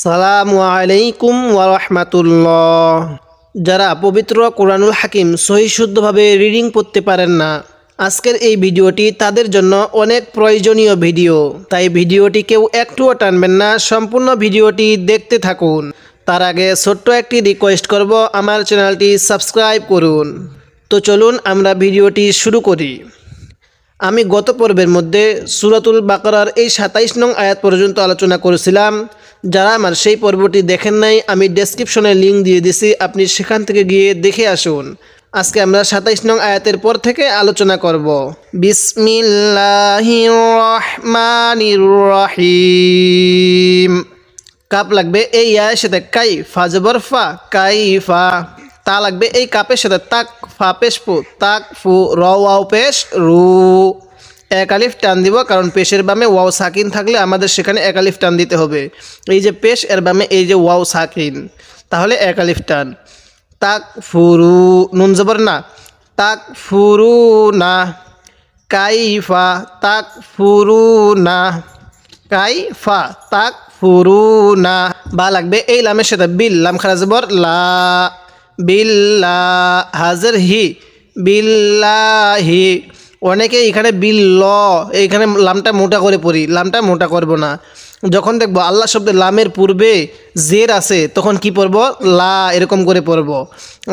আসসালামু আলাইকুম ওয়া রাহমাতুল্লাহ। যারা পবিত্র কোরআনুল হাকিম সহি শুদ্ধভাবে রিডিং পড়তে পারেন না, আজকের এই ভিডিওটি তাদের জন্য অনেক প্রয়োজনীয় ভিডিও। তাই ভিডিওটি কেউ একটুও টানবেন না, সম্পূর্ণ ভিডিওটি দেখতে থাকুন। তার আগে ছোট্ট একটি রিকোয়েস্ট করব, আমার চ্যানেলটি সাবস্ক্রাইব করুন। তো চলুন আমরা ভিডিওটি শুরু করি। আমি গত পর্বের মধ্যে সূরাতুল বাকারার এই ২৭ নং আয়াত পর্যন্ত আলোচনা করেছিলাম। যারা আমার সেই পর্বটি দেখেন নাই, আমি ডেসক্রিপশনে লিঙ্ক দিয়ে দিছি, আপনি সেখান থেকে গিয়ে দেখে আসুন। আজকে আমরা ২৭ নং আয়াতের পর থেকে আলোচনা করব। বিসমিল্লাহির রহমানির রহিম। কাপ লাগবে এই ইয়ার সাথে কাই, ফা জবর ফা, কাইফা। তা লাগবে এই কাপের সাথে তাক, ফা পেশ ফু, তাক ফু, র ওয়াও পেশ রু। এক আলিফ টান দিব, কারণ পেশের বামে ওয়াও সাকিন থাকলে আমাদের সেখানে এক আলিফ টান দিতে হবে। এই যে পেশ, এর বামে এই যে ওয়াও সাকিন, তাহলে এক আলিফ টান। তাক ফুরু, নুন জবর না, তাক ফুরু না। কাইফা, তাক ফুরু না, কাইফা, তাক ফুরু না। বা লাগবে এই লামের সাথে বিল, লাম খারা জবর লা, বিল্লা, হাজর হি, বিল্লাহি। অনেকে এখানে বিল, এইখানে লামটা মোটা করে পড়ি, লামটা মোটা করব না। যখন দেখবো আল্লাহ শব্দের লামের পূর্বে জের আছে, তখন কি পড়ব? লা, এরকম করে পড়ব।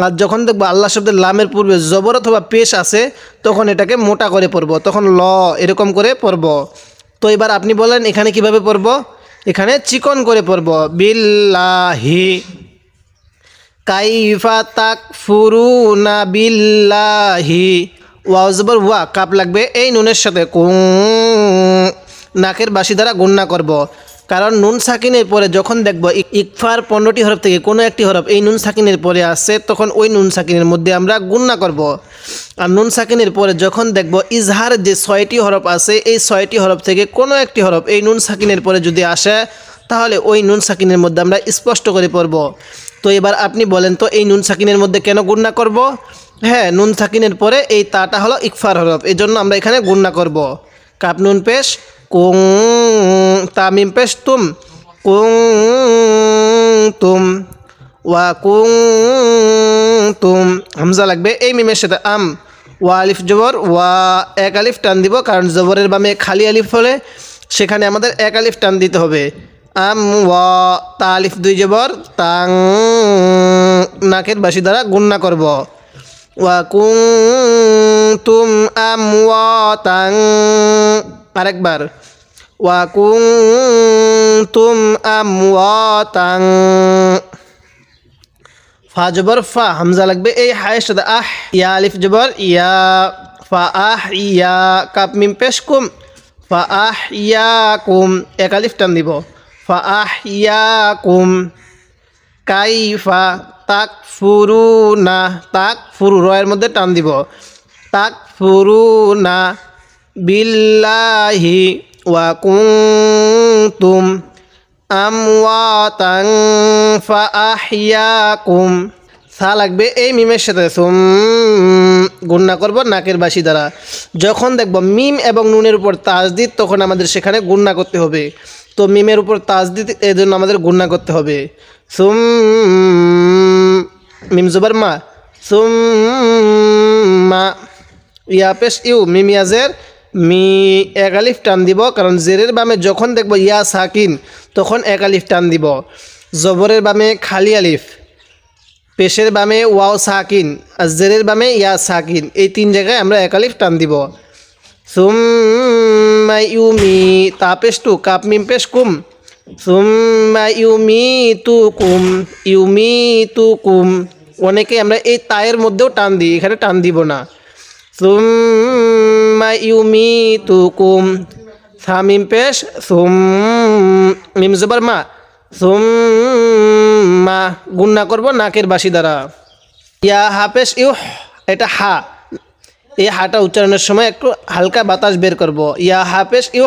আর যখন দেখবো আল্লাহ শব্দের লামের পূর্বে জবর অথবা পেশ আছে, তখন এটাকে মোটা করে পড়ব, তখন ল, এরকম করে পড়ব। তো এবার আপনি বলেন এখানে কিভাবে পড়ব? এখানে চিকন করে পড়ব, বিল্লাহি। কাইফা তাকফুরুনা বিল্লাহি। ওয়াও জবর ওয়া, কাপ লাগবে এই নুনের সাথে কুং, নাকের বাসি দ্বারা গুণনা করব। কারণ নুন সাকিনের পরে যখন দেখব ইকফার 15টি হরফ থেকে কোনো একটি হরফ এই নুন সাকিনের পরে আসছে, তখন ওই নুন সাকিনের মধ্যে আমরা গুণনা করব। আর নুন সাকিনের পরে যখন দেখব ইজহার যে 6টি হরফ আছে, এই 6টি হরফ থেকে কোনো একটি হরফ এই নুন সাকিনের পরে যদি আসে, তাহলে ওই নুন সাকিনের মধ্যে আমরা স্পষ্ট করে পড়ব। তো এবার আপনি বলেন তো এই নুন সাকিনের মধ্যে কেন গুণনা করব? হ্যাঁ, নুন সাকিনের পরে এই তাটা হলো ইকফার হরফ, এই জন্য আমরা এখানে গুণনা করব। কাপ নুন পেশ কুং, তামিম পেশ তুম, কুং তুম, ওয়া কুং তুম। হামজা লাগবে এই মিমের সাথে আম, ওয়া আলিফ জবর ওয়া, এক আলিফ টান দিব, কারণ জবরের বামে খালি আলিফ হলে সেখানে আমাদের এক আলিফ টান দিতে হবে। আম ওয়া, তা আলিফ 2 জবর তাং, নাকের বাসি দ্বারা গুণনা করব। ওয়া কুনতুম আমওয়াতাং, আরেকবার, ওয়া কুনতুম আমওয়াতাং। ফা জবর ফা, হামজা লাগবে এই হায়ের সাথে আহ, ইয়া আলিফ জবর ইয়া, ফা আহ ইয়া, কাপ মিম পেশ কুম, ফা আহ ইয়া কুম, এক আলিফ টান দিব, ফা আহ ইয়া কুম। কাইফা তাকফুরুনা, তাকফুরু, রয়ের মধ্যে টান দিব, তাকফুরুনা বিল্লাহি ওয়া কুনতুম আমওয়াতাং ফাআহইয়াকুম। সা লাগবে এই মিমের সাথে সুম, গুণনা করব নাকের বাসি দ্বারা। যখন দেখব মিম এবং নুনের উপর তাজদিদ, তখন আমাদের সেখানে গুণনা করতে হবে। তো মিমের উপর তাজদিদ, এর জন্য আমাদের গুণনা করতে হবে। সুম, মিম জবর মা, সুম মা, ইয়া পেশ ইউ, মিম ইয়াজের মি, এক আলিফ টান দিব, কারণ জেরের বামে যখন দেখব ইয়া সাকিন, তখন এক আলিফ টান দিব। জবরের বামে খালি আলিফ, পেশের বামে ওয়াও সাকিন, আর জেরের বামে ইয়া সাকিন, এই 3 জায়গায় আমরা এক আলিফ টান দিব। সুম্মা ইউমি, তা পেশ টু, কাপ মিম পেশ কুম, সুম্মা ইউমিতুকুম, ইউমিতুকুম। অনেকে আমরা এই তায়ের মধ্যেও টান দিই, এখানে টান দিব না। সুম্মা ইউমিতুকুম, সা মিম পেশ সুম, মিম জবর মা, সুম্মা, গুণনা করব নাকের বাসি দ্বারা। ইয়া হা পেশ ইউ, এটা হা, এই হাটা উচ্চারণের সময় একটু হালকা বাতাস বের করব। ইয়া হা পেশ ইউ,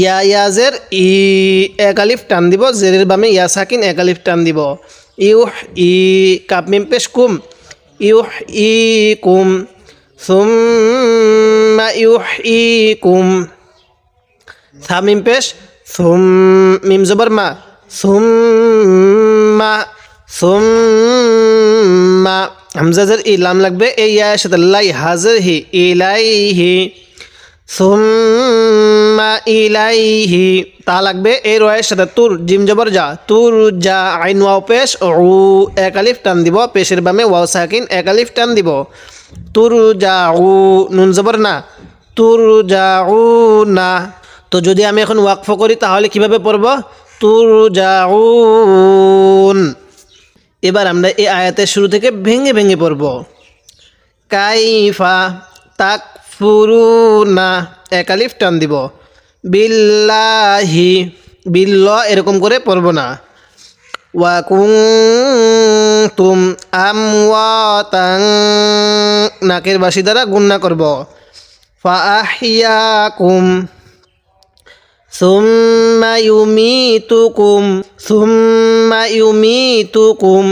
ইয়া ইয়াজের ই, এক আলিফ টান দিব, জেরের বামে ইয়া সাকিন, এক আলিফ টান দিব। ইউহ ই, কাপ মিম পেশ কুম, ইউহ ই কুম, সুম্মা ইউহ ই কুম। সা মিম পেশ সুম, মিম জবর মা, সুম্মা সুম্মা হামজাজের ই লাম লাগবে এই ইয়ার সাথে লাই হাজের হি ইলাইহি সুম্মা ইলাইহি তা লাগবে এই রয়ের সাথে তুর জিম জবর যা তুর যা আইন ওয়াও পেশ উ এক আলিফ টান দিব পেশের বামে ওয়াও সাকিন এক আলিফ টান দিব তুর যা উ নুন জবর না তুর যা উ না তো যদি আমি এখন ওয়াকফ করি তাহলে কিভাবে পড়ব তুর যা উন এবার আমরা এই আয়াতের শুরু থেকে ভেঙে ভেঙে পড়ব কাইফা তাকফুরুনা এক আলিফ টান দিব বিল্লাহি বিল্ল এরকম করে পড়ব না ওয়া কুনতুম আমওয়াতান নাকের বাসি দ্বারা গুণনা করব ফাআহইয়াকুম সুম্মা ইউমিতুকুম সুম্মা ইউমিতুকুম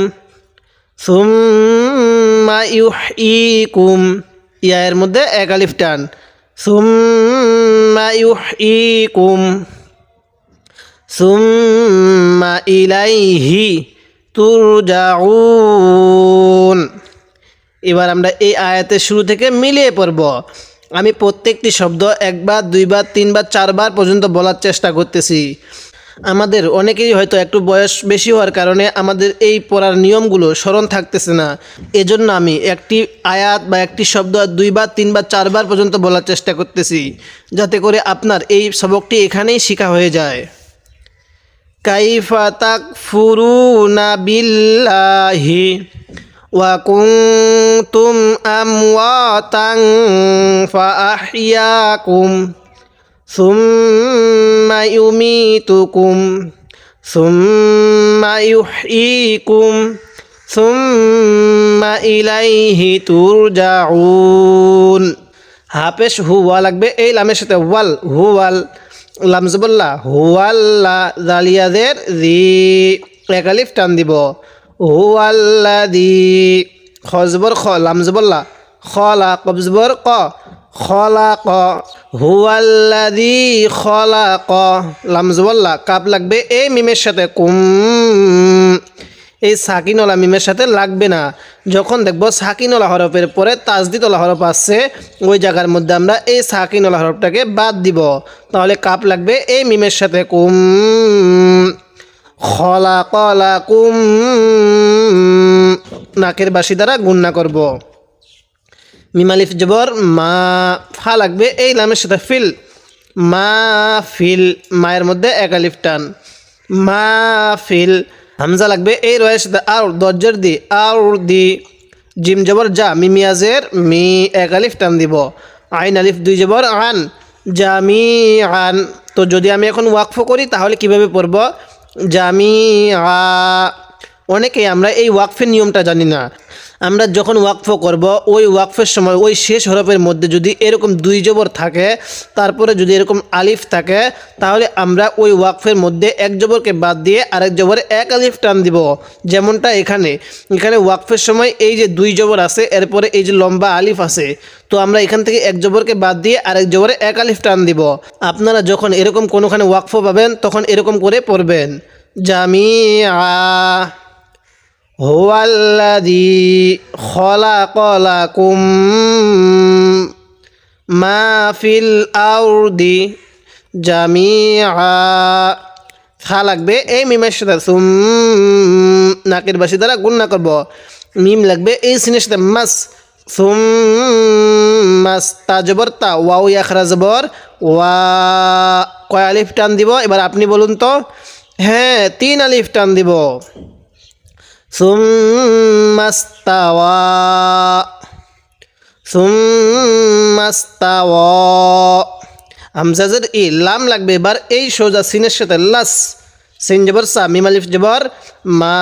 সুম্মা ইউহয়িকুম এর মধ্যে এক আলিফ টান সুম্মা ইউহয়িকুম সুম্মা ইলাইহি তুরজাউন এবার আমরা এই আয়াতের শুরু থেকে মিলিয়ে পড়ব আমি প্রত্যেকটি শব্দ একবার দুইবার তিনবার চারবার পর্যন্ত বলার চেষ্টা করতেছি আমাদের অনেকেই হয়তো একটু বয়স বেশি হওয়ার কারণে আমাদের এই পড়ার নিয়মগুলো স্মরণ থাকতেছে না এজন্য আমি একটি আয়াত বা একটি শব্দ দুইবার তিনবার চারবার পর্যন্ত বলার চেষ্টা করতেছি যাতে করে আপনার এই সবকটি এখানেই শেখা হয়ে যায় কাইফা তাকফুরুনা বিল্লাহি ওয়া কুনতুম আমওয়াতান ফাআহইয়াকুম সুম্মা ইউমিতুকুম সুম্মা ইউহয়িকুম সুম্মা ইলাইহি তুরজাউন হাফেশ হু ওয়া লাগবে এই লামের সাথে ওয়াল হু ওয়াল লামজবল্লা হুয়াল্লা জালিয়াদের জি এক আলিফ টান দিব হুয়াল্লাযী খজবর খ লামজবল্লা খলা কবজবর ক খলাক হুয়াল্লাযী খলাক লামজবল্লা কাপ লাগবে এই মিমের সাথে কুম এই সাকিনওয়ালা মিমের সাথে লাগবে না যখন দেখব সাকিনওয়ালা হরফের পরে তাজদিদওয়ালা হরফ আসছে ওই জায়গার মধ্যে আমরা এই সাকিনওয়ালা হরফটাকে বাদ দিব তাহলে কাপ লাগবে এই মিমের সাথে কুম খলাকুম নাকের বাসি দ্বারা গুণনা করব মিম আলিফ জবর মা ফা লাগবে এই লামের সাথে ফিল মা ফিল মায়ের মধ্যে এক আলিফ টান মা ফিল হামজা লাগবে এই রয়ের সাথে আর দজ্জর দি আর দি জিম জবর যা মিমিয়াজের মি এক আলিফ টান দিব আইন আলিফ দুই জবর আন জামি আন তো যদি আমি এখন ওয়াকফ করি তাহলে কিভাবে পড়ব জামি অনেকেই আমরা এই ওয়াকফের নিয়মটা জানি না আমরা যখন ওয়াকফ করব ওই ওয়াকফের সময় ওই শেষ হরফের মধ্যে যদি এরকম দুই জবর থাকে তারপরে যদি এরকম আলিফ থাকে তাহলে আমরা ওই ওয়াকফের মধ্যে এক জবরকে বাদ দিয়ে আরেক জবরে এক আলিফ টান দিব যেমনটা এখানে ওয়াকফের সময় এই যে দুই জবর আছে এরপরে এই যে লম্বা আলিফ আছে তো আমরা এখান থেকে এক জবরকে বাদ দিয়ে আরেক জবরে এক আলিফ টান দিব আপনারা যখন এরকম কোনোখানে ওয়াকফ পাবেন তখন এরকম করে পড়বেন জামিআ হুয়াল্লাযী খলাকালাকুম মা ফিল আরদি জামিআ খা লাগবে এই মিমের সাথে সুম নাকের বাসি দ্বারা গুণনা করব মিম লাগবে এই সিনের সাথে মাস সুম মাস তা জবর তা ওয়াও ইয়াখরা জবর ওয়া কয় আলিফ টান দিব এবার আপনি বলুন তো হ্যাঁ 3 আলিফ টান দিব সুম্মাস্তাওয়া হামজাজের ই লাম লাগবে এবার এই সোজা সিনের সাথে লাস সিন জবর সা মিম আলিফ জবর মা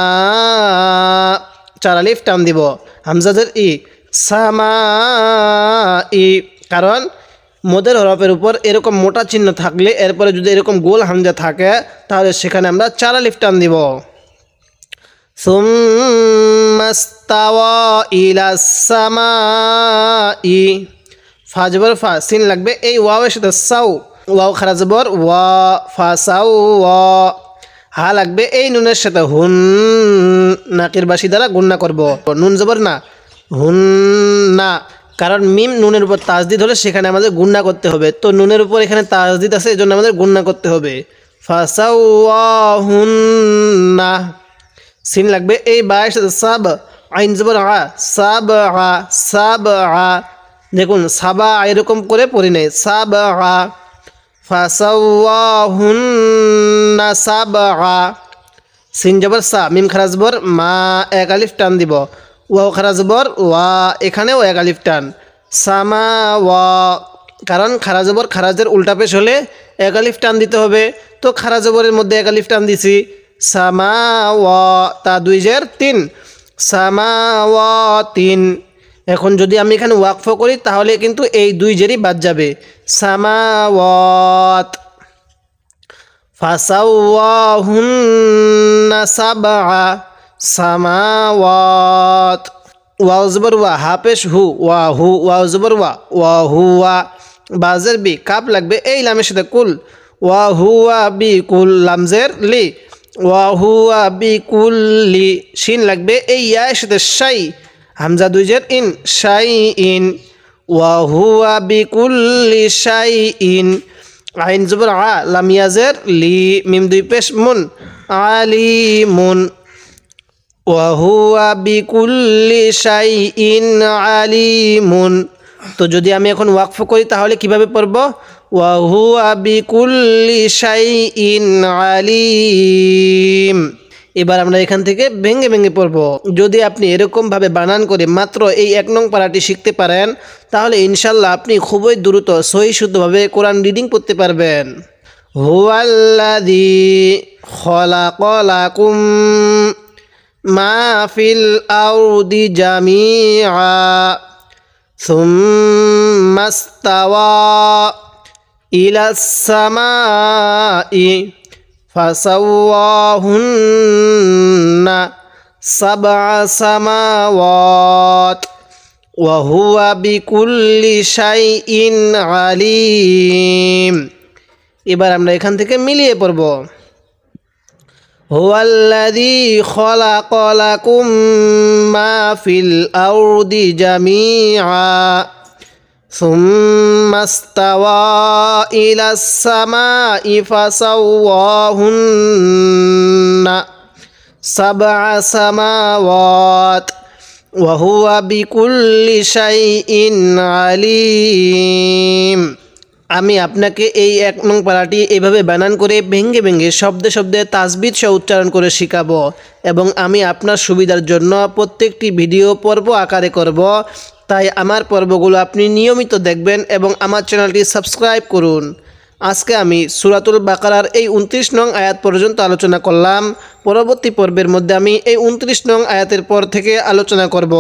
4 আলিফ টান দিব হামজাজের ই সামা ই কারণ মদের হরফের উপর এরকম মোটা চিহ্ন থাকলে এরপরে যদি এরকম গোল হামজা থাকে তাহলে সেখানে আমরা 4 আলিফ টান দিব সুম্মাস্তাওয়া ইলাস সামাই ফা জবর ফা সিন লাগবে এই ওয়াওয়ের সাথে সাউ ওয়াও খারা জবর ওয়া ফা সাউ ওয়া হা লাগবে এই নুনের সাথে হুন, নাকের বাসি দ্বারা গুণনা করব। নুন জবর না, হুন না, কারণ মিম নুনের উপর তাজদিদ হলে সেখানে আমাদের গুণনা করতে হবে। তো নুনের উপর এখানে তাজদিদ আছে, এই জন্য আমাদের গুণনা করতে হবে। ফাসাওয়াহুন্না, সিন লাগবে এই বায়ের সাথে সাব, আইন জবর আ, সাব আ, সাব আ, দেখুন সাবা এরকম করে পড়ি নেই, সাব আ, ফাসাওয়াহুন্না সাব আ, সিন জবর সা, মিম খারা জবর মা, এক আলিফ টান দিব, ওয়াও খারা জবর ওয়া, এখানেও এক আলিফ টান, সামা ওয়া, কারণ খারা জবর খারাজের উল্টা পেশ হলে এক আলিফ টান দিতে হবে। তো খারা জবরের মধ্যে এক আলিফ টান দিছি, সামা ওয়া, তা দুই জের তিন, সামা ওয়া তিন। এখন যদি আমি এখানে ওয়াকফ করি তাহলে কিন্তু এই দুই জেরই বাদ যাবে, সামাওয়াত। ফাসাওয়াহুন্না সাবআ সামাওয়াত, ওয়াও জবর ওয়া, হাফেশ হু, ওয়া হু, ওয়াও জবর ওয়া, ওয়া হুয়া, বাজের বি, কাপ লাগবে এই লামের সাথে কুল, ওয়া হুয়া বি কুল, লামজের লি, ওয়া হুয়া বি কুল্লি, শিন লাগবে এই ইয়ার সাথে শাই, হামজা দুই জের ইন, শাই ইন, ওয়া হুয়া বি কুল্লি শাই ইন, আইন জবর আ, লাম ইয়াজের লি, মিম দুই পেশ মুন, আলিমুন, ওয়া হুয়া বিকুল্লি শাইইন আলিমুন। তো যদি আমি এখন ওয়াকফ করি তাহলে কিভাবে পড়ব, ওয়া হুয়া বিকুল্লি শাইইন আলিম। এবার আমরা এখান থেকে ভেঙে ভেঙে পড়ব। যদি আপনি এরকমভাবে বানান করে মাত্র এই 1 নং পারাটি শিখতে পারেন তাহলে ইনশাল্লাহ আপনি খুবই দ্রুত সহি শুদ্ধভাবে কোরআন রিডিং পড়তে পারবেন। হুয়াল্লাযী খলাকালাকুম মা ফিল আরদি জামিআ সুম্মা ইস্তাওয়া ইলাস সামাই ফাসাওয়াহুন্না সাবআ সামাওয়াত ওয়া হুয়া বিকুল্লি শাইইন আলিম। এবার আমরা এখান থেকে মিলিয়ে পড়ব। হুয়াল্লাযী খলাকালাকুম মা ফিল আরদি জামিআ সুম্মা ইস্তাওয়া ইলাস সামাই ফাসাওয়াহুন্না সাবআ সামাওয়াত ওয়া হুয়া বিকুল্লি শাইইন আলিম। আমি আপনাকে এই 1 নং পারাটি এইভাবে বানান করে ভেঙ্গে ভেঙ্গে শব্দে শব্দে তাসবিদ সহ উচ্চারণ করে শেখাবো এবং আমি আপনার সুবিধার জন্য প্রত্যেকটি ভিডিও পর্ব আকারে করব। তাই আমার পর্বগুলো আপনি নিয়মিত দেখবেন এবং আমার চ্যানেলটি সাবস্ক্রাইব করুন। আজকে আমি সূরাতুল বাকারার এই 29 নং আয়াত পর্যন্ত আলোচনা করলাম। পরবর্তী পর্বের মধ্যে আমি এই 29 নং আয়াতের পর থেকে আলোচনা করব।